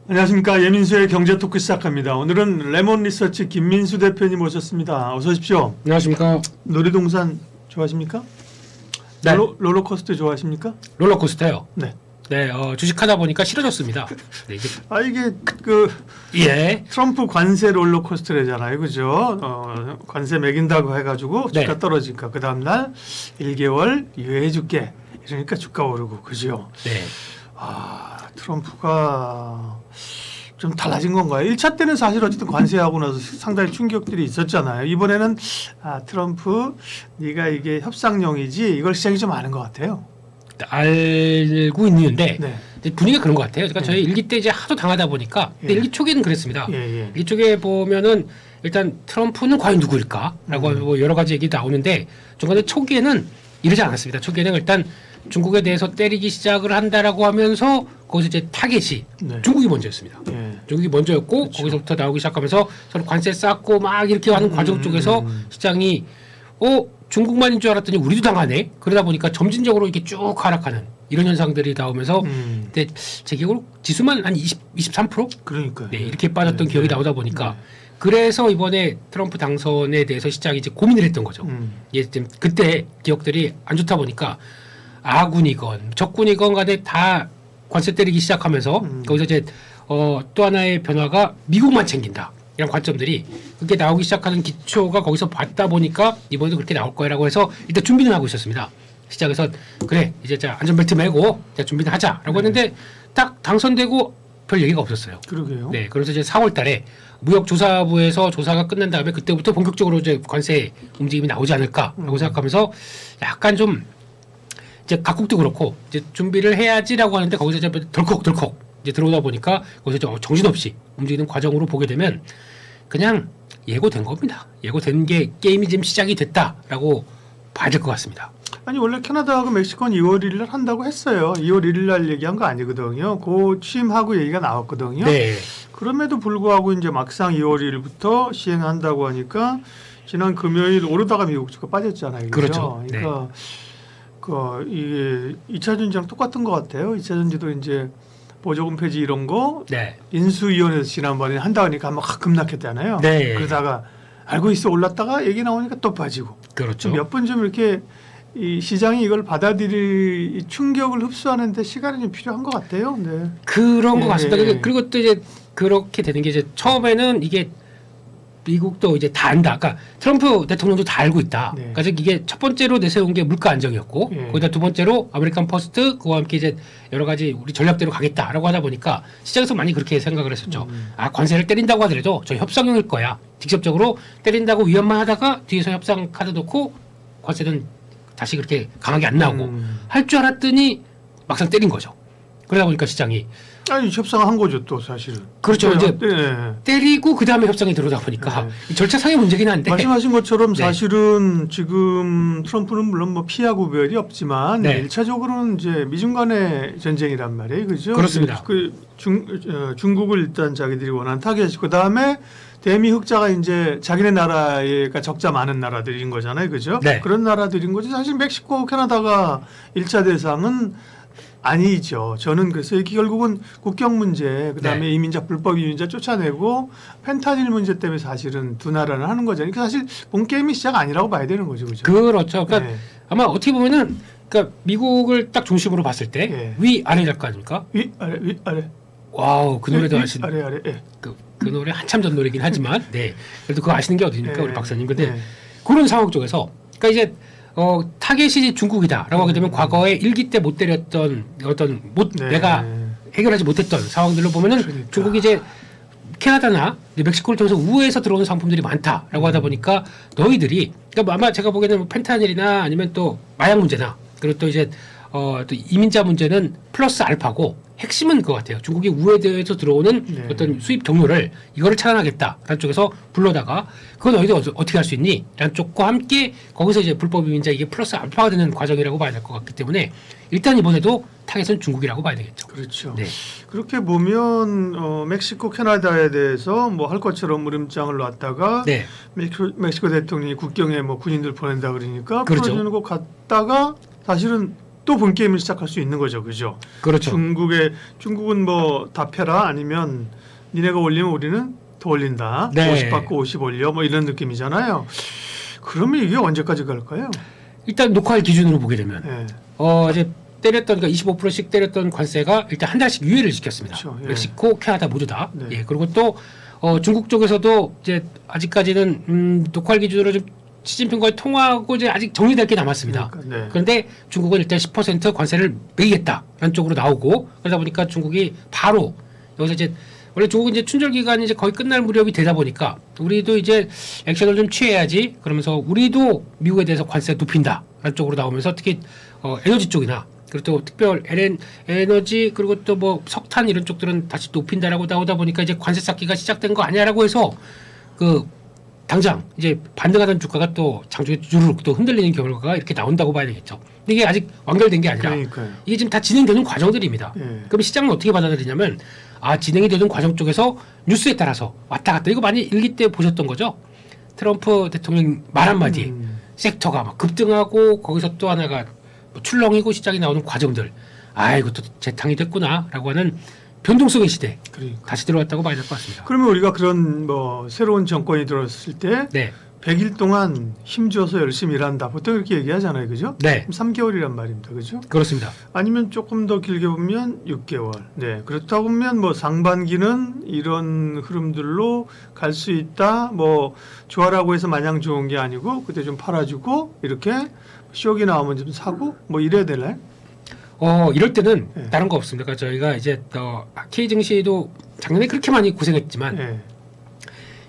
안녕하십니까. 예민수의 경제토크 시작합니다. 오늘은 레몬 리서치 김민수 대표님 오셨습니다. 어서 오십시오. 안녕하십니까. 놀이동산 좋아하십니까? 네. 롤러코스터 좋아하십니까? 롤러코스터요. 네. 네, 주식하다 보니까 싫어졌습니다. 네, 이게 그 예. 트럼프 관세 롤러코스터래잖아요, 그죠? 관세 매긴다고 해가지고 주가 네. 떨어지니까 그 다음 날 1개월 유예해줄게. 이러니까 주가 오르고, 그죠? 네. 트럼프가 좀 달라진 건가요? 1차 때는 사실 어쨌든 관세하고 나서 상당히 충격들이 있었잖아요. 이번에는 트럼프 네가 이게 협상용이지 이걸 시작이 좀 아는 것 같아요. 알고 있는데 네. 분위기가 그런 것 같아요. 그러니까 네. 저희 일기 때 이제 하도 당하다 보니까 근데 예. 일기 초기에는 그랬습니다. 예. 일기 초기에 보면은 일단 트럼프는 과연 누구일까라고 뭐 여러 가지 얘기 나오는데 중간에 초기에는 이러지 않았습니다. 초기에는 일단 중국에 대해서 때리기 시작을 한다라고 하면서 거기서 이제 타겟이 네. 중국이 먼저였습니다. 예. 중국이 먼저였고 그렇죠. 거기서부터 나오기 시작하면서 서로 관세 쌓고 막 이렇게 하는 과정 쪽에서 시장이 중국만인 줄 알았더니 우리도 당하네. 그러다 보니까 점진적으로 이렇게 쭉 하락하는 이런 현상들이 나오면서 근데 제 기억으로 지수만 한 23%? 그러니까요. 네, 이렇게 빠졌던 네. 기억이 나오다 보니까 그래서 이번에 트럼프 당선에 대해서 시장이 이제 고민을 했던 거죠. 예, 지금 그때 기억들이 안 좋다 보니까 아군이건 적군이건 간에 다 관세 때리기 시작하면서 거기서 이제 또 하나의 변화가 미국만 챙긴다. 이런 관점들이 그렇게 나오기 시작하는 기초가 거기서 봤다 보니까 이번에도 그렇게 나올 거라고 해서 일단 준비는 하고 있었습니다. 시작에서 그래 이제 자 안전벨트 매고 자 준비는 하자라고 했는데 딱 당선되고 별 얘기가 없었어요. 그러게요. 네, 그래서 이제 4월달에 무역조사부에서 조사가 끝난 다음에 그때부터 본격적으로 이제 관세 움직임이 나오지 않을까라고 생각하면서 약간 좀 이제 각국도 그렇고 이제 준비를 해야지라고 하는데 거기서 이제 덜컥 이제 들어오다 보니까 거기서 정신없이 움직이는 과정으로 보게 되면 그냥 예고된 겁니다. 예고된 게 게임이 지금 시작이 됐다라고 봐야 될 것 같습니다. 아니 원래 캐나다하고 멕시코는 2월 1일 날 한다고 했어요. 2월 1일 날 얘기한 거 아니거든요. 그 취임하고 얘기가 나왔거든요. 네. 그럼에도 불구하고 이제 막상 2월 1일부터 시행한다고 하니까 지난 금요일 오르다가 미국 주가 빠졌잖아요. 그렇죠. 그러니까 이게 2차 전지랑 똑같은 것 같아요. 2차 전지도 이제 보조금 폐지 이런 거 네. 인수위원회에서 지난번에 한다고 하니까 한번 확 급락했잖아요. 네. 그러다가 알고 있어 올랐다가 얘기 나오니까 또 빠지고. 그렇죠. 몇 번 좀 이렇게 이 시장이 이걸 받아들일 충격을 흡수하는 데 시간이 좀 필요한 것 같아요. 네. 그런 것 같습니다. 예. 그리고 또 이제 그렇게 되는 게 이제 처음에는 이게 미국도 이제 다 안다. 그러니까 트럼프 대통령도 다 알고 있다. 네. 그래서 이게 첫 번째로 내세운 게 물가 안정이었고 예. 거기다 두 번째로 아메리칸 퍼스트 그와 함께 이제 여러 가지 우리 전략대로 가겠다라고 하다 보니까 시장에서 많이 그렇게 생각을 했었죠. 관세를 때린다고 하더라도 저 협상용일 거야. 직접적으로 때린다고 위협만 하다가 뒤에서 협상 카드 놓고 관세는 다시 그렇게 강하게 안 나오고 할 줄 알았더니 막상 때린 거죠. 그러다 보니까 시장이 아니 협상한 거죠 또 사실은. 그렇죠. 이제 네. 때리고 그 다음에 협상이 들어오다 보니까 이 절차상의 문제긴 한데 말씀하신 것처럼 네. 사실은 지금 트럼프는 물론 뭐 피하 구별이 없지만 네. 1차적으로는 이제 미중 간의 전쟁이란 말이에요. 그죠? 그렇습니다. 중국을 일단 자기들이 원하는 타겟이고 그다음에 대미 흑자가 이제 자기네 나라가 적자 많은 나라들인 거잖아요. 그죠? 네. 그런 나라들인 거지. 사실 멕시코, 캐나다가 1차 대상은 아니죠. 저는 그래서 이게 결국은 국경 문제, 그다음에 네. 이민자 불법 이민자 쫓아내고 펜타닐 문제 때문에 사실은 두 나라는 하는 거잖아요. 그러니까 사실 본 게임이 시작 아니라고 봐야 되는 거죠, 그죠? 그렇죠. 그러니까 네. 아마 어떻게 보면은 그러니까 미국을 딱 중심으로 봤을 때 네. 위 아래 랄거 아닙니까? 위 아래. 와우 그 노래도 위, 아신 아래. 예. 그 노래 한참 전 노래긴 하지만 네 그래도 그거 아시는 게 어디입니까 네. 우리 박사님. 근데 네. 그런 상황 쪽에서 그러니까 이제 타겟이 중국이다라고 하게 되면 과거에 1기 때 못 때렸던 어떤 네. 내가 해결하지 못했던 상황들로 보면은 그러니까. 중국이 이제 캐나다나 멕시코를 통해서 우회해서 들어오는 상품들이 많다라고 하다 보니까 너희들이 그러니까 아마 제가 보기에는 뭐 펜타닐이나 아니면 또 마약 문제나 그리고 또 이제 또 이민자 문제는 플러스 알파고 핵심은 그거 같아요. 중국이 우회돼서 들어오는 네. 어떤 수입 경로를 이거를 차단하겠다라는 쪽에서 불러다가 그건 너희들 어떻게 할 수 있니? 라는 쪽과 함께 거기서 이제 불법 이민자 이게 플러스 알파가 되는 과정이라고 봐야 될 것 같기 때문에 일단 이번에도 타겟은 중국이라고 봐야 되겠죠. 그렇죠. 네. 그렇게 보면 멕시코, 캐나다에 대해서 뭐 할 것처럼 물음장을 놨다가 네. 멕시코 대통령이 국경에 뭐 군인들 보낸다 그러니까 그렇죠. 풀어주는 거 갔다가 사실은 또 본 게임을 시작할 수 있는 거죠, 그죠? 그렇죠. 중국은 뭐 다 패라 아니면 니네가 올리면 우리는 더 올린다. 네. 50 받고 50 올려 뭐 이런 느낌이잖아요. 그러면 이게 언제까지 갈까요? 일단 녹화일 기준으로 보게 되면 예. 이제 때렸던 그러니까 25%씩 때렸던 관세가 일단 한 달씩 유예를 시켰습니다. 그렇죠. 예. 멕시코, 캐나다 모두 다. 네. 예. 그리고 또 중국 쪽에서도 이제 아직까지는 녹화일 기준으로 좀 시진핑과의 통화하고 이제 아직 정리될 게 남았습니다. 그러니까, 네. 그런데 중국은 일단 10% 관세를 매기겠다라는 쪽으로 나오고 그러다 보니까 중국이 바로 여기서 이제 원래 중국은 이제 춘절 기간이 이제 거의 끝날 무렵이 되다 보니까 우리도 이제 액션을 좀 취해야지 그러면서 우리도 미국에 대해서 관세 높인다라는 쪽으로 나오면서 특히 에너지 쪽이나 그리고 또 특별 에너지 그리고 또 뭐 석탄 이런 쪽들은 다시 높인다라고 나오다 보니까 이제 관세 쌓기가 시작된 거 아니야라고 해서 그 당장 이제 반등하던 주가가 또 장중에 주르륵 또 흔들리는 결과가 이렇게 나온다고 봐야 되겠죠. 근데 이게 아직 완결된 게 아니라 그러니까요. 이게 지금 다 진행되는 과정들입니다. 예. 그럼 시장은 어떻게 받아들이냐면 진행이 되는 과정 쪽에서 뉴스에 따라서 왔다 갔다 이거 많이 일기 때 보셨던 거죠. 트럼프 대통령 말 한마디 섹터가 막 급등하고 거기서 또 하나가 뭐 출렁이고 시장이 나오는 과정들 이것도 재탕이 됐구나라고 하는 변동성의 시대 그러니까. 다시 들어왔다고 봐야 될 것 같습니다. 그러면 우리가 그런 뭐 새로운 정권이 들어왔을 때 네. 100일 동안 힘줘서 열심히 일한다. 보통 이렇게 얘기하잖아요. 그죠? 네. 3개월이란 말입니다. 그죠? 그렇습니다. 아니면 조금 더 길게 보면 6개월. 네. 그렇다 보면 뭐 상반기는 이런 흐름들로 갈 수 있다. 뭐 좋아라고 해서 마냥 좋은 게 아니고 그때 좀 팔아주고 이렇게 쇼기 나오면 좀 사고 뭐 이래야 되나요? 이럴 때는 네. 다른 거 없습니다. 그러니까 저희가 이제 K 증시도 작년에 그렇게 많이 고생했지만 네.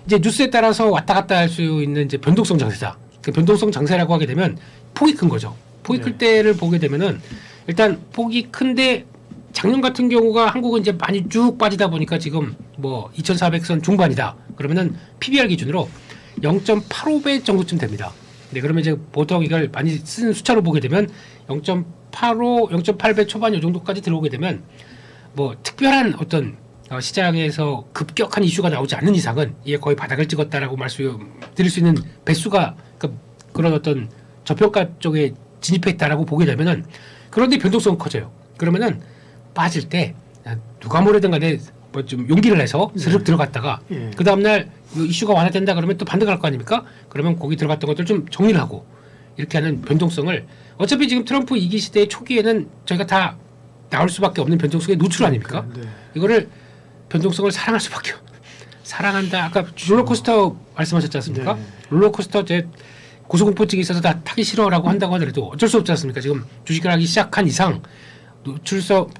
이제 뉴스에 따라서 왔다 갔다 할 수 있는 이제 변동성 장세다. 그 변동성 장세라고 하게 되면 폭이 큰 거죠. 폭이 클 때를 보게 되면은 일단 폭이 큰데 작년 같은 경우가 한국은 이제 많이 쭉 빠지다 보니까 지금 뭐 2,400선 중반이다. 그러면은 PBR 기준으로 0.85배 정도쯤 됩니다. 네, 그러면 이제 보통 이걸 많이 쓰는 숫자로 보게 되면 0.85, 0.8배 초반 이 정도까지 들어오게 되면 뭐 특별한 어떤 시장에서 급격한 이슈가 나오지 않는 이상은 이게 거의 바닥을 찍었다라고 말씀드릴 수 있는 배수가 그러니까 그런 어떤 저평가 쪽에 진입했다라고 보게 되면은 그런데 변동성은 커져요. 그러면은 빠질 때 누가 뭐래든 간에 뭐 좀 용기를 내서 스르륵 들어갔다가 예. 그 다음날 이슈가 완화된다 그러면 또 반등할 거 아닙니까? 그러면 거기 들어갔던 것들 좀 정리를 하고 이렇게 하는 변동성을 어차피 지금 트럼프 2기 시대의 초기에는 저희가 다 나올 수밖에 없는 변동성의 노출 아닙니까? 네. 이거를 변동성을 사랑할 수밖에 사랑한다. 아까 롤러코스터 말씀하셨지 않습니까? 네. 롤러코스터 제 고소공포증이 있어서 다 타기 싫어라고 한다고 하더라도 어쩔 수 없지 않습니까? 지금 주식을 하기 시작한 이상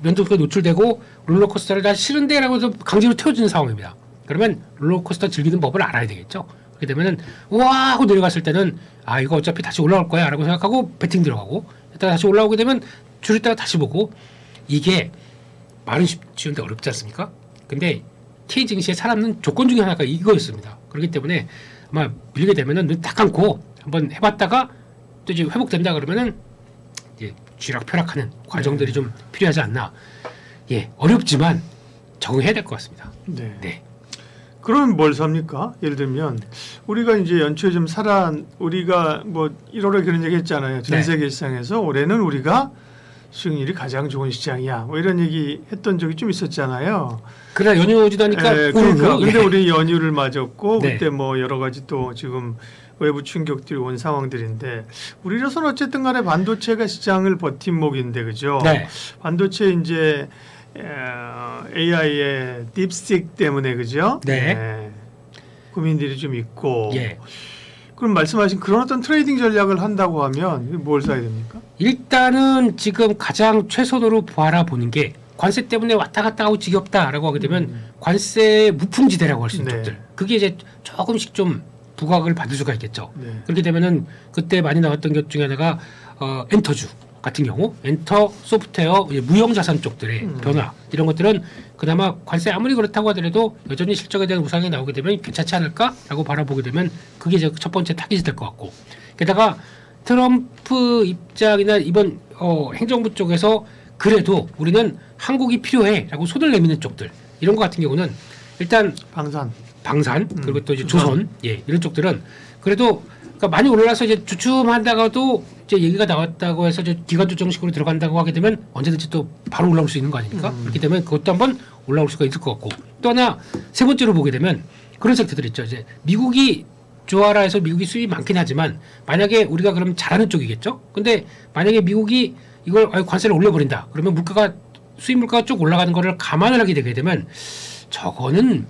변동성에 노출되고 롤러코스터를 다 싫은데라고 해서 강제로 태워주는 상황입니다. 그러면 롤러코스터 즐기는 법을 알아야 되겠죠. 그렇게 되면은 우와 하고 내려갔을 때는 이거 어차피 다시 올라올 거야 라고 생각하고 배팅 들어가고 이따가 다시 올라오게 되면 줄였다가 다시 보고 이게 말은 쉬운데 어렵지 않습니까? 근데 K 증시에 살아남는 조건 중에 하나가 이거였습니다. 그렇기 때문에 아마 밀게 되면은 눈 딱 감고 한번 해봤다가 또 이제 회복된다 그러면은 이제 쥐락펴락하는 과정들이 좀 필요하지 않나. 예, 어렵지만 적응해야 될 것 같습니다. 네. 네. 그러면 뭘 삽니까? 예를 들면 우리가 이제 연초에 좀 우리가 뭐 1월에 그런 얘기 했잖아요. 전 네. 세계 시장에서 올해는 우리가 수익률이 가장 좋은 시장이야. 뭐 이런 얘기 했던 적이 좀 있었잖아요. 그러나 연휴 지나니까 그러니까 근데 예. 우리 연휴를 맞았고 네. 그때 뭐 여러 가지 또 지금 외부 충격들이 온 상황들인데 우리로서는 어쨌든 간에 반도체가 시장을 버팀목인데 그죠? 네. 반도체 이제 AI의 딥스틱 때문에 그죠? 네. 고민들이 좀 있고. 예. 그럼 말씀하신 그런 어떤 트레이딩 전략을 한다고 하면 뭘 사야 됩니까? 일단은 지금 가장 최선으로 바라보는 게 관세 때문에 왔다 갔다 하고 지겹다라고 하게 되면 관세 무풍지대라고 할 수 있는 네. 쪽들. 그게 이제 조금씩 좀 부각을 받을 수가 있겠죠. 네. 그렇게 되면은 그때 많이 나왔던 것 중에 하나가 엔터주 같은 경우 엔터 소프트웨어 무형자산 쪽들의 변화 이런 것들은 그나마 관세 아무리 그렇다고 하더라도 여전히 실적에 대한 우상이 나오게 되면 괜찮지 않을까라고 바라보게 되면 그게 이제 첫 번째 타깃이 될 것 같고 게다가 트럼프 입장이나 이번 행정부 쪽에서 그래도 우리는 한국이 필요해라고 손을 내미는 쪽들 이런 것 같은 경우는 일단 방산 그리고 또 이제 조선 이런 쪽들은 그래도 그러니까 많이 올라서 이제 주춤한다가도 이제 얘기가 나왔다고 해서 이제 기간 조정식으로 들어간다고 하게 되면 언제든지 또 바로 올라올 수 있는 거 아닙니까? 그렇기 때문에 그것도 한번 올라올 수가 있을 것 같고 또 하나 세 번째로 보게 되면 그런 섹터들 있죠. 이제 미국이 좋아라 해서 미국이 수입이 많긴 하지만 만약에 우리가 그럼 잘하는 쪽이겠죠. 근데 만약에 미국이 이걸 관세를 올려버린다. 그러면 물가가 수입 물가가 쭉 올라가는 거를 감안을 하게 되게 되면 저거는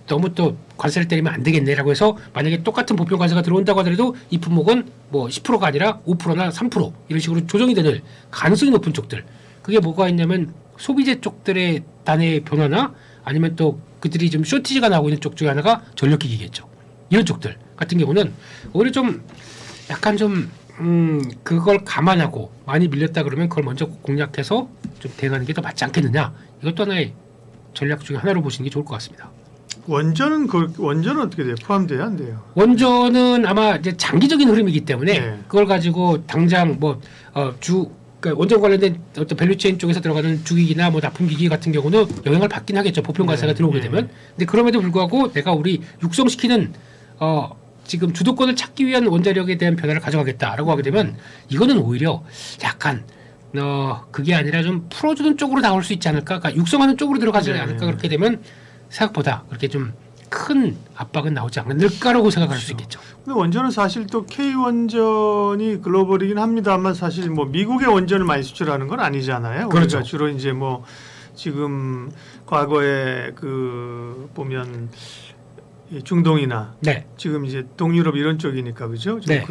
너무 또 관세를 때리면 안 되겠네라고 해서 만약에 똑같은 보편 관세가 들어온다고 하더라도 이 품목은 뭐 10%가 아니라 5%나 3% 이런 식으로 조정이 되는 가능성이 높은 쪽들. 그게 뭐가 있냐면 소비재 쪽들의 단의 변화나 아니면 또 그들이 좀 쇼티지가 나오고 있는 쪽 중에 하나가 전력기기겠죠. 이런 쪽들 같은 경우는 오히려 좀 약간 좀 그걸 감안하고 많이 밀렸다 그러면 그걸 먼저 공략해서 좀 대응하는 게 더 맞지 않겠느냐. 이것도 하나의 전략 중에 하나로 보시는 게 좋을 것 같습니다. 원전은 어떻게 돼요? 포함돼야 안 돼요? 원전은 아마 이제 장기적인 흐름이기 때문에 네. 그걸 가지고 당장 그러니까 원전 관련된 어떤 밸류체인 쪽에서 들어가는 주기기나 뭐 납품기기 같은 경우는 영향을 받긴 하겠죠. 보편 관세가 네. 들어오게 네. 되면. 근데 그럼에도 불구하고 내가 우리 육성시키는 지금 주도권을 찾기 위한 원자력에 대한 변화를 가져가겠다라고 하게 되면 이거는 오히려 약간 그게 아니라 좀 풀어주는 쪽으로 나올 수 있지 않을까? 그러니까 육성하는 쪽으로 들어가지 네. 않을까? 그렇게 되면 생각보다 그렇게 좀 큰 압박은 나오지 않을까라고 생각할 수 있겠죠. 근데 원전은 사실 또 K 원전이 글로벌이긴 합니다만 사실 뭐 미국의 원전을 많이 수출하는 건 아니잖아요. 그렇죠. 우리가 주로 이제 뭐 지금 과거에 보면 이 중동이나 네. 지금 이제 동유럽 이런 쪽이니까 그죠? 네.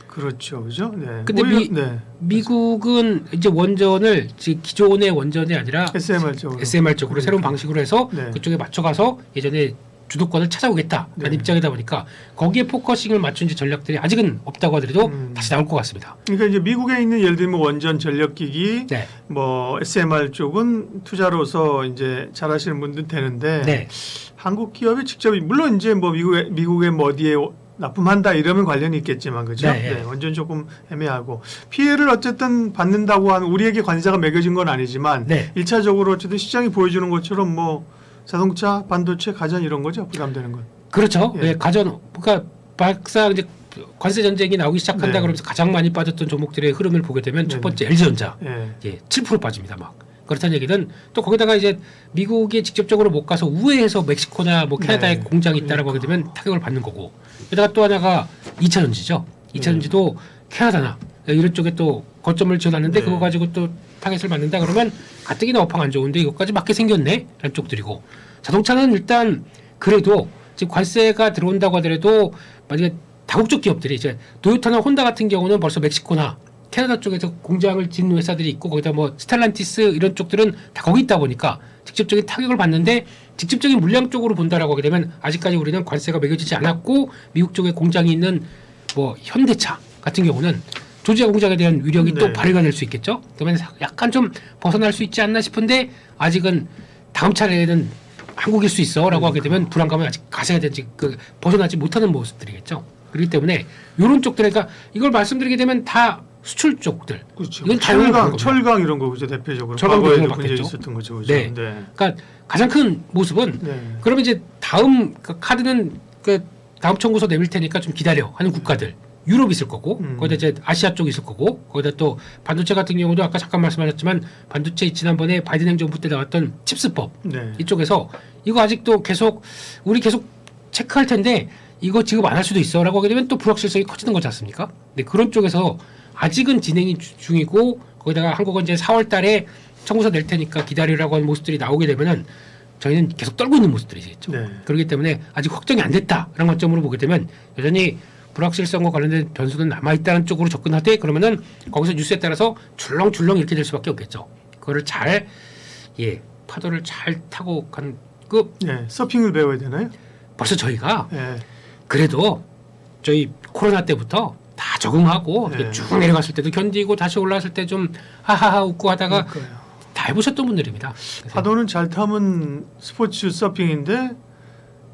그렇죠, 그죠? 네. 근데 미국은 이제 원전을 기존의 원전이 아니라 SMR 쪽으로 새로운 방식으로 해서 네. 그쪽에 맞춰가서 예전에 주도권을 찾아오겠다라는 네. 입장이다 보니까 거기에 포커싱을 맞춘 전략들이 아직은 없다고 하더라도 다시 나올 것 같습니다. 그러니까 이제 미국에 있는 예를 들면 원전 전력기기, 네. 뭐 SMR 쪽은 투자로서 이제 잘하시는 분들 되는데 네. 한국 기업이 직접 물론 이제 뭐 미국에 뭐 어디에 납품한다 이러면 관련이 있겠지만 그죠? 네. 네, 원전 조금 애매하고 피해를 어쨌든 받는다고 하는 우리에게 관세가 매겨진 건 아니지만 네. 1차적으로 어쨌든 시장이 보여주는 것처럼 뭐 자동차, 반도체, 가전 이런 거죠 부담되는 건. 그렇죠. 예. 예, 가전 그러니까 막상 이제 관세 전쟁이 나오기 시작한다 네. 그러면서 가장 많이 빠졌던 종목들의 흐름을 보게 되면 첫 번째 LG전자 예. 7% 빠집니다. 막 그렇다는 얘기는 또 거기다가 이제 미국에 직접적으로 못 가서 우회해서 멕시코나 뭐 캐나다에 네. 공장이 있다라고 하게 되면 타격을 받는 거고 게다가 또 하나가 2차전지죠. 2차전지도 캐나다나 이런 쪽에 또 거점을 지어놨는데 네. 그거 가지고 또 타겟을 맞는다 그러면 가뜩이나 업황 안 좋은데 이것까지 맞게 생겼네 라는 쪽들이고 자동차는 일단 그래도 지금 관세가 들어온다고 하더라도 만약에 다국적 기업들이 이제 도요타나 혼다 같은 경우는 벌써 멕시코나 캐나다 쪽에서 공장을 짓는 회사들이 있고 거기다 뭐 스텔란티스 이런 쪽들은 다 거기 있다 보니까 직접적인 타격을 받는데 직접적인 물량 쪽으로 본다라고 하게 되면 아직까지 우리는 관세가 매겨지지 않았고 미국 쪽에 공장이 있는 뭐 현대차 같은 경우는 조지아 공장에 대한 위력이 또 네. 발휘가 될 수 있겠죠. 그러면 약간 좀 벗어날 수 있지 않나 싶은데 아직은 다음 차례에는 한국일 수 있어라고 하게 되면 불안감은 아직 가셔야 되지 벗어나지 못하는 모습들이겠죠. 그렇기 때문에 이런 쪽들 그러니까 이걸 말씀드리게 되면 다 수출 쪽들. 그렇죠. 이건 철강 이런 거 그죠 대표적으로 철강도 과거에도 그런 거 문제 맞겠죠. 있었던 거죠. 그죠? 네. 그러니까 가장 큰 모습은 네. 그러면 이제 다음 카드는 다음 청구서 내밀 테니까 좀 기다려 하는 국가들. 유럽 있을 거고 거기다 이제 아시아 쪽 있을 거고 거기다 또 반도체 같은 경우도 아까 잠깐 말씀하셨지만 반도체 지난번에 바이든 행정부 때 나왔던 칩스법 네. 이쪽에서 이거 아직도 우리 계속 체크할 텐데 이거 지급 안 할 수도 있어라고 하게 되면 또 불확실성이 커지는 거지 않습니까? 근데 그런 쪽에서 아직은 진행이 중이고 거기다가 한국은 이제 4월 달에 청구서 낼 테니까 기다리라고 하는 모습들이 나오게 되면은 저희는 계속 떨고 있는 모습들이겠죠. 네. 그렇기 때문에 아직 확정이 안 됐다라는 관점으로 보게 되면 여전히 불확실성과 관련된 변수는 남아있다는 쪽으로 접근하되 그러면은 거기서 뉴스에 따라서 줄렁줄렁 이렇게 될 수밖에 없겠죠. 그거를 파도를 잘 타고 간 네. 서핑을 배워야 되나요? 벌써 저희가 네. 그래도 저희 코로나 때부터 다 적응하고 네. 이렇게 쭉 내려갔을 때도 견디고 다시 올라왔을 때 좀 하하하 웃고 하다가 그러니까요. 다 해보셨던 분들입니다. 파도는 잘 타면 스포츠 서핑인데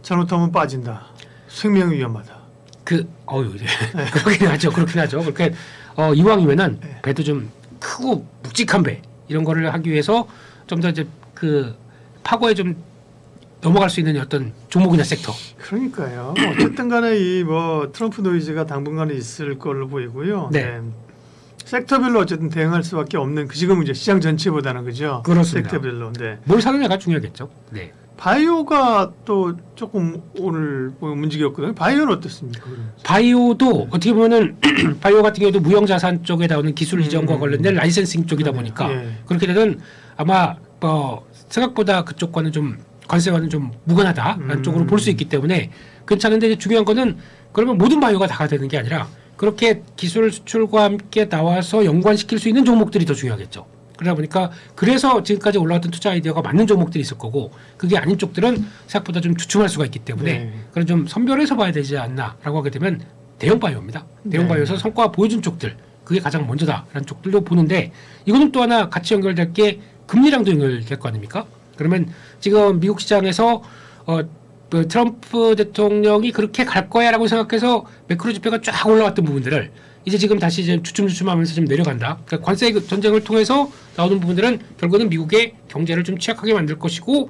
잘못하면 빠진다. 생명이 위험하다. 그렇긴 하죠. 그렇게 이왕이면은 네. 배도 좀 크고 묵직한 배 이런 거를 하기 위해서 좀 더 이제 파고에 좀 넘어갈 수 있는 어떤 종목이나 섹터. 그러니까요. 어쨌든 간에 이 뭐 트럼프 노이즈가 당분간은 있을 걸로 보이고요. 네. 섹터별로 어쨌든 대응할 수밖에 없는 지금 이제 시장 전체보다는 그죠. 그렇습니다. 섹터별로. 네. 뭘 사느냐가 중요하겠죠. 네. 바이오가 또 조금 오늘 뭐 움직였거든요. 바이오는 어떻습니까? 바이오도 어떻게 보면은 바이오 같은 경우도 무형자산 쪽에 나오는 기술 이전과 관련된 라이센싱 쪽이다 보니까 그렇게 되면 아마 생각보다 그쪽과는 좀 관세와는 좀 무관하다라는 쪽으로 볼 수 있기 때문에 괜찮은데 이제 중요한 거는 그러면 모든 바이오가 다가 되는 게 아니라 그렇게 기술 수출과 함께 나와서 연관시킬 수 있는 종목들이 더 중요하겠죠. 그러다 보니까 그래서 지금까지 올라왔던 투자 아이디어가 맞는 종목들이 있을 거고 그게 아닌 쪽들은 생각보다 좀 주춤할 수가 있기 때문에 그런 좀 선별해서 봐야 되지 않나라고 하게 되면 대형 바이오입니다. 대형 바이오에서 성과가 보여준 쪽들 그게 가장 먼저다라는 쪽들도 보는데 이거는 또 하나 같이 연결될 게 금리랑도 연결될 거 아닙니까? 그러면 지금 미국 시장에서 트럼프 대통령이 그렇게 갈 거야라고 생각해서 매크로 지표가 쫙 올라왔던 부분들을 이제 지금 다시 이제 주춤주춤하면서 좀 내려간다. 그러니까 관세 전쟁을 통해서 나오는 부분들은 결국은 미국의 경제를 좀 취약하게 만들 것이고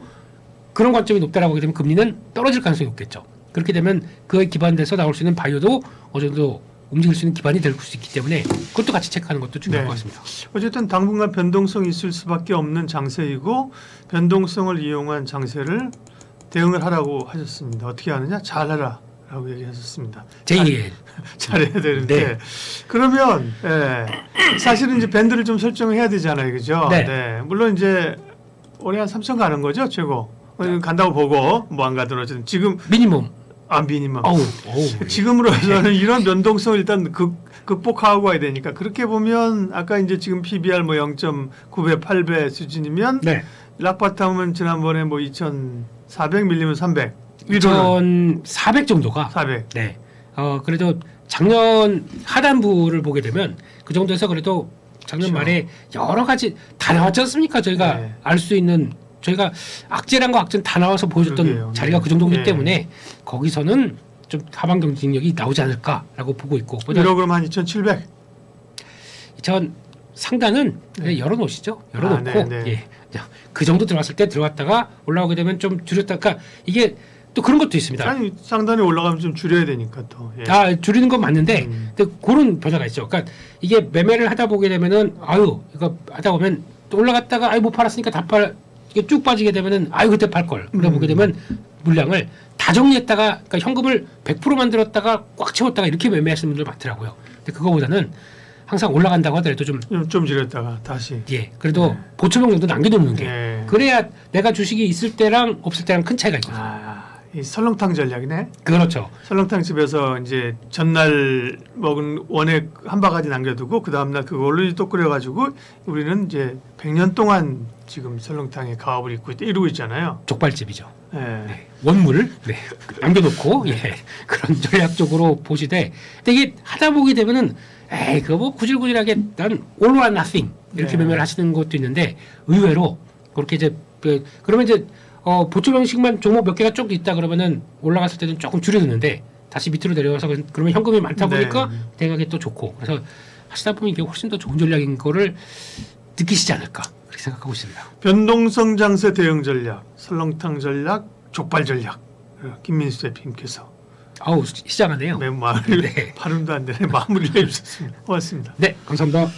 그런 관점이 높다라고 하게 되면 금리는 떨어질 가능성이 높겠죠. 그렇게 되면 그에 기반돼서 나올 수 있는 바이오도 어느 정도 움직일 수 있는 기반이 될 수 있기 때문에 그것도 같이 체크하는 것도 중요할 것 같습니다. 어쨌든 당분간 변동성이 있을 수밖에 없는 장세이고 변동성을 이용한 장세를 대응을 하라고 하셨습니다. 어떻게 하느냐? 잘해라. 라고 얘기하셨습니다. 잘해야 되는데 그러면 사실은 이제 밴드를 좀 설정을 해야 되잖아요, 그죠? 네. 물론 이제 올해 한 3천 가는 거죠, 최고. 간다고 보고 뭐 안 가든 어쨌든 지금 미니멈. 미니멈. 지금으로서는 이런 변동성을 일단 극복하고 가야 되니까 그렇게 보면 아까 이제 지금 PBR 뭐 0.9배, 8배 수준이면 락바텀은 지난번에 뭐 2,400 밀리면 300. 2,400 정도가 400. 네. 그래도 작년 하단부를 보게 되면 그 정도에서 그래도 작년 말에 여러 가지 다 나왔지 않습니까? 저희가 알 수 있는 저희가 악재란 거 악재는 다 나와서 보여줬던 자리가 그 정도이기 때문에 거기서는 좀 하방 경쟁력이 나오지 않을까라고 보고 있고. 1억 그럼 한 2,700. 2,000 상단은 열어놓으시죠. 열어놓고 그 정도 들어갔을 때 들어갔다가 올라오게 되면 좀 줄였다가 이게 또 그런 것도 있습니다. 아니 상단에 올라가면 좀 줄여야 되니까 또. 줄이는 건 맞는데 근데 그런 변화가 있죠. 그러니까 이게 매매를 하다 보게 되면은 이거 하다 보면 또 올라갔다가 못 팔았으니까 이게 쭉 빠지게 되면은 그때 팔 걸. 그래 보게 되면 물량을 다 정리했다가 그러니까 현금을 100% 만들었다가 꽉 채웠다가 이렇게 매매하시는 분들 많더라고요. 근데 그거보다는 항상 올라간다고 하더라도 좀 줄였다가 다시. 그래도 보초명 정도 남겨놓는 게 그래야 내가 주식이 있을 때랑 없을 때랑 큰 차이가 있거든요. 이 설렁탕 전략이네. 그렇죠. 설렁탕 집에서 이제 전날 먹은 원액 한 바가지 남겨두고 그 다음날 그걸로 또 끓여가지고 우리는 이제 100년 동안 지금 설렁탕에 가업을 이루고 있잖아요. 족발집이죠. 원물을 남겨놓고 그런 전략적으로 보시되 근데 이게 하다 보게 되면은 그거 뭐 구질구질하게 난 all or nothing 이렇게 매매를 하시는 것도 있는데 의외로 그렇게 이제 그러면 이제 보초 방식만 종목 몇 개가 쭉 있다 그러면은 올라갔을 때는 조금 줄여두는데 다시 밑으로 내려와서 그러면 현금이 많다 보니까 대각이 또 좋고 그래서 하시다 보면 이게 훨씬 더 좋은 전략인 거를 느끼시지 않을까 그렇게 생각하고 있습니다. 변동성 장세 대응 전략, 설렁탕 전략, 족발 전략. 김민수 대표님께서 시작하네요. 발음도 안 되네. 마무리를 해주셨습니다. 고맙습니다. 네, 감사합니다.